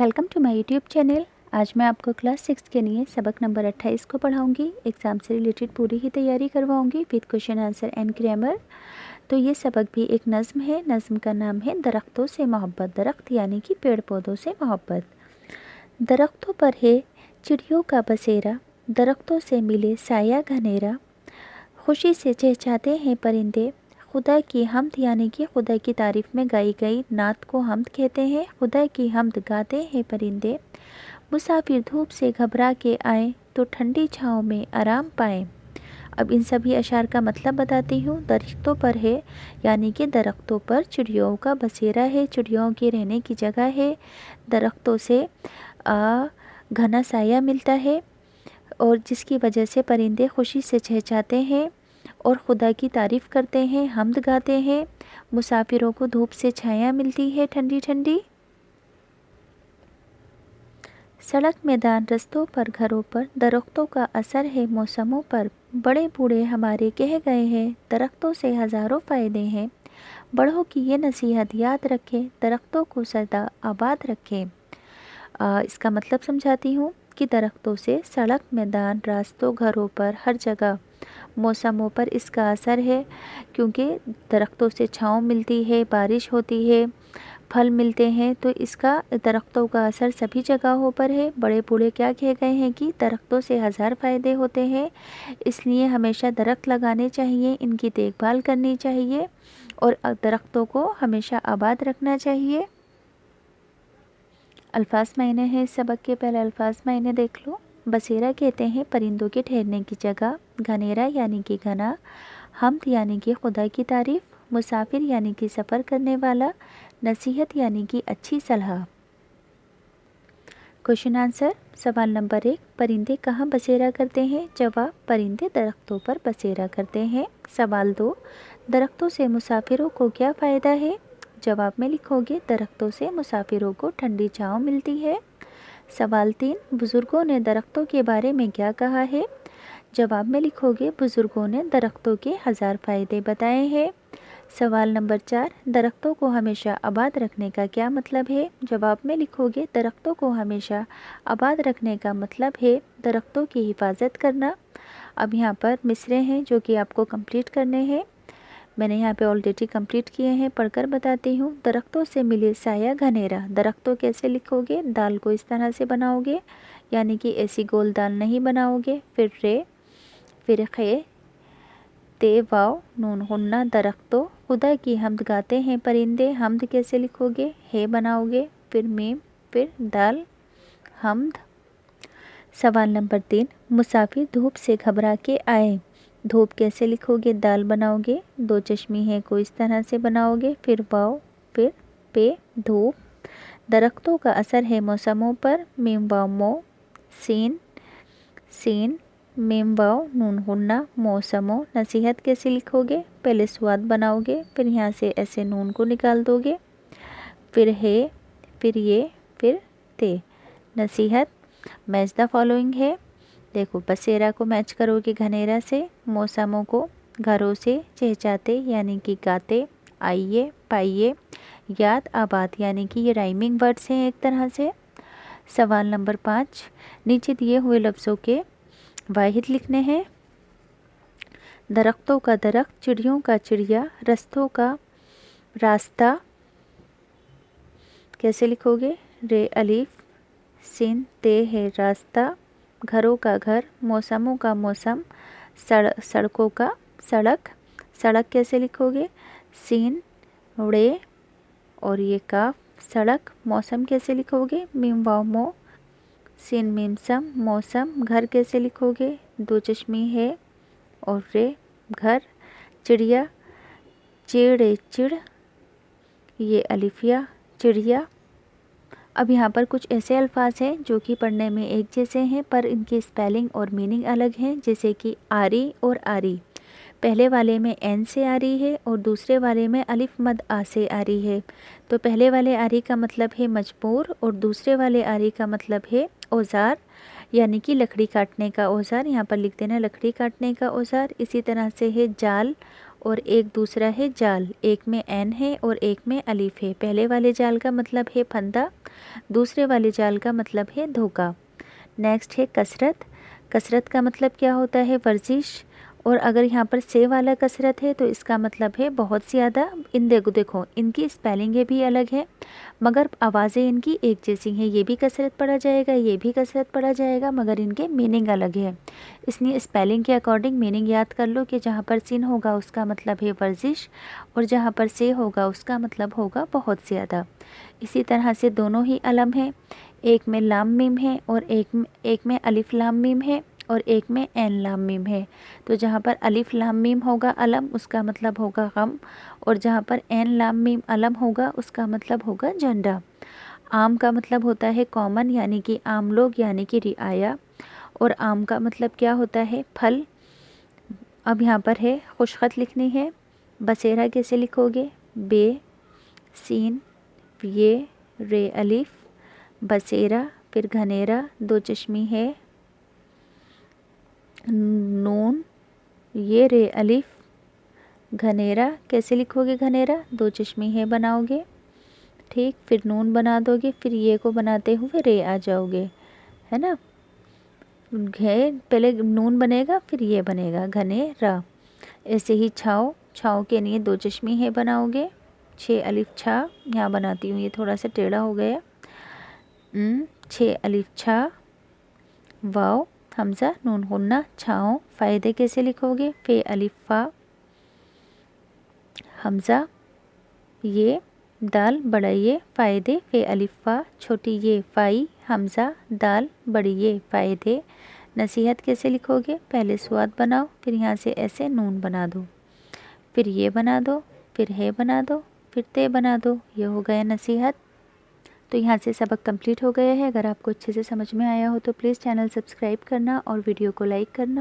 Welcome to my YouTube channel. आज मैं आपको क्लास 6 के लिए सबक नंबर 28 को पढ़ाऊंगी। एग्ज़ाम से रिलेटेड पूरी ही तैयारी करवाऊंगी with question answer and grammar. तो ये सबक भी एक नज़्म है। नज़्म का नाम है दरख्तों से मोहब्बत। दरख्त यानी कि पेड़ पौधों से मोहब्बत। दरख्तों पर है चिड़ियों का बसेरा, दरख्तों से मिले साया घनेरा, खुशी से चहचहाते हैं परिंदे, खुदा की हम्द यानी कि खुदा की तारीफ़ में गाई गई नात को हम्द कहते हैं। खुदा की हम्द गाते हैं परिंदे, मुसाफिर धूप से घबरा के आए तो ठंडी छाँव में आराम पाएं। अब इन सभी अशार का मतलब बताती हूँ। दरख्तों पर है यानी कि दरख्तों पर चिड़ियों का बसेरा है, चिड़ियों के रहने की जगह है। दरख्तों से घना साया मिलता है और जिसकी वजह से परिंदे खुशी से चहचहाते हैं और खुदा की तारीफ़ करते हैं, हम्द गाते हैं। मुसाफिरों को धूप से छाया मिलती है ठंडी ठंडी। सड़क मैदान रस्तों पर घरों पर दरख्तों का असर है मौसमों पर। बड़े बूढ़े हमारे कह गए हैं दरख्तों से हज़ारों फ़ायदे हैं। बड़ों की ये नसीहत याद रखें, दरख्तों को सदा आबाद रखें। इसका मतलब समझाती हूँ कि दरख्तों से सड़क मैदान रास्तों घरों पर हर जगह मौसमों पर इसका असर है, क्योंकि दरख्तों से छाँव मिलती है, बारिश होती है, फल मिलते हैं, तो इसका दरख्तों का असर सभी जगहों पर है। बड़े बूढ़े क्या कह गए हैं कि दरख्तों से हज़ार फ़ायदे होते हैं, इसलिए हमेशा दरख्त लगाने चाहिए, इनकी देखभाल करनी चाहिए और दरख्तों को हमेशा आबाद रखना चाहिए। अल्फाज मायने हैं इस सबक के। पहले अल्फाज मायने देख लो। बसेरा कहते हैं परिंदों के ठहरने की जगह, घनेरा यानी कि घना, हम्द यानी कि खुदा की तारीफ़, मुसाफिर यानी कि सफ़र करने वाला, नसीहत यानी कि अच्छी सलाह। Question answer. सवाल नंबर 1, परिंदे कहाँ बसेरा करते हैं? जवाब, परिंदे दरख्तों पर बसेरा करते हैं। सवाल 2, दरख्तों से मुसाफिरों को क्या फ़ायदा है? जवाब में लिखोगे दरख्तों से मुसाफिरों को ठंडी छाँव मिलती है। सवाल 3, बुज़ुर्गों ने दरख्तों के बारे में क्या कहा है? जवाब में लिखोगे बुज़ुर्गों ने दरख्तों के हज़ार फ़ायदे बताए हैं। सवाल नंबर 4, दरख्तों को हमेशा आबाद रखने का क्या मतलब है? जवाब में लिखोगे दरख्तों को हमेशा आबाद रखने का मतलब है दरख्तों की हिफाजत करना। अब यहाँ पर मिसरे हैं जो कि आपको कंप्लीट करने हैं। मैंने यहाँ पे ऑलरेडी कंप्लीट किए हैं, पढ़कर बताती हूँ। दरख्तों से मिले साया घनेरा। दरख्तों कैसे लिखोगे? दाल को इस तरह से बनाओगे, यानी कि ऐसी गोल दाल नहीं बनाओगे। फिर रे, फिर खे, ते वाव नून गुन्ना दरख्तों। खुदा की हम्द गाते हैं परिंदे। हम्द कैसे लिखोगे? है बनाओगे, फिर मीम, फिर दाल, हम्द। सवाल नंबर 3, मुसाफिर धूप से घबरा के आए। धूप कैसे लिखोगे? दाल बनाओगे, दो चश्मी है को इस तरह से बनाओगे, फिर वाव, फिर पे, धूप। दरख्तों का असर है मौसमों पर। मीम वाव मो, सीन, सीन, मीम वाव नून गुन्ना मौसमों। नसीहत कैसे लिखोगे? पहले स्वाद बनाओगे, फिर यहाँ से ऐसे नून को निकाल दोगे, फिर है, फिर ये, फिर ते। नसीहत, मैच द फॉलोइंग है। देखो, बसेरा को मैच करोगे घनेरा से, मौसमों को घरों से, चहचहाते यानी कि गाते, आइए, पाइए, याद, आबाद यानी कि ये राइमिंग वर्ड्स हैं एक तरह से। सवाल नंबर 5, नीचे दिए हुए लफ्ज़ों के वाहिद लिखने हैं। दरख्तों का दरख्त, चिड़ियों का चिड़िया, रस्तों का रास्ता। कैसे लिखोगे? रे अलीफ, सिन ते है रास्ता, घरों का घर, मौसमों का मौसम, सड़कों का सड़क। सड़क कैसे लिखोगे? सीन रे और ये काफ, सड़क। मौसम कैसे लिखोगे? मीम वाव मो, सीन मीम सम, मौसम। घर कैसे लिखोगे? दो चश्मी है और रे, घर। चिड़िया, चिड़े चिड़, ये अलिफिया, चिड़िया। अब यहाँ पर कुछ ऐसे अल्फाज हैं जो कि पढ़ने में एक जैसे हैं पर इनकी स्पेलिंग और मीनिंग अलग हैं, जैसे कि आरी और आरी। पहले वाले में एन से आ रही है और दूसरे वाले में अलिफ मद आ से आ रही है। तो पहले वाले आरी का मतलब है मजबूर और दूसरे वाले आरी का मतलब है औज़ार, यानी कि लकड़ी काटने का औज़ार। यहाँ पर लिख देना लकड़ी काटने का औज़ार। इसी तरह से है जाल اور ایک دوسرا ہے جال، ایک میں عین ہے اور ایک میں الف ہے۔ پہلے والے جال کا مطلب ہے پھندا، دوسرے والے جال کا مطلب ہے دھوکا۔ نیکسٹ ہے کثرت۔ کثرت کا مطلب کیا ہوتا ہے؟ ورزش، اور اگر یہاں پر سے والا کثرت ہے تو اس کا مطلب ہے بہت زیادہ۔ دیکھو ان کی اسپیلنگیں بھی الگ ہے مگر آوازیں ان کی ایک جیسی ہیں، یہ بھی کثرت پڑھا جائے گا، یہ بھی کثرت پڑھا جائے گا، مگر ان کے میننگ الگ ہے۔ اس لیے اسپیلنگ کے اکارڈنگ میننگ یاد کر لو کہ جہاں پر سین ہوگا اس کا مطلب ہے ورزش، اور جہاں پر سے ہوگا اس کا مطلب ہوگا بہت زیادہ۔ اسی طرح سے دونوں ہی علم ہیں، ایک میں لام میم ہے اور ایک میں الف لام میم ہے اور ایک میں عین لام میم ہے۔ تو جہاں پر الف لام میم ہوگا علم اس کا مطلب ہوگا غم، اور جہاں پر عین لام میم علم ہوگا اس کا مطلب ہوگا جھنڈا۔ عام کا مطلب ہوتا ہے کامن یعنی کہ عام لوگ یعنی کہ رعایا، اور عام کا مطلب کیا ہوتا ہے؟ پھل۔ اب یہاں پر ہے خوش خط لکھنی ہے۔ بسیرا کیسے لکھو گے؟ بے، سین، یہ، رے الف، بسیرا، پھر گھنیرا، دو چشمی ہے، نون، یہ رے الف، گھنیرا کیسے لکھو گے؟ گھنیرا دو چشمی ہے بناؤ گے، ٹھیک، پھر نون بنا دو گے، پھر یہ کو بناتے ہوئے رے آ جاؤ گے، ہے نا؟ پہلے نون بنے گا پھر یہ بنے گا گھنیرا۔ ایسے ہی چھاؤ، چھاؤ کے لیے دو چشمی ہے بناؤ گے، 6 الف چھا، یہاں بناتی ہوں یہ تھوڑا سا ٹیڑھا ہو گیا، 6 الف چھا، واو حمزہ نون غنہ، چھاؤں۔ فائدے کیسے لکھو گے؟ فے الف فا، حمزہ، یہ، دال بڑا یہ، فائدے، فے الف فا، چھوٹی یہ فائی، حمزہ، دال بڑی یہ، فائدے۔ نصیحت کیسے لکھو گے؟ پہلے سواد بناؤ، پھر یہاں سے ایسے نون بنا دو، پھر یہ بنا دو، پھر ہے بنا دو، پھر تے بنا دو، یہ ہو گیا نصیحت۔ تو یہاں سے سبق کمپلیٹ ہو گیا ہے۔ اگر آپ کو اچھے سے سمجھ میں آیا ہو تو پلیز چینل سبسکرائب کرنا اور ویڈیو کو لائک کرنا۔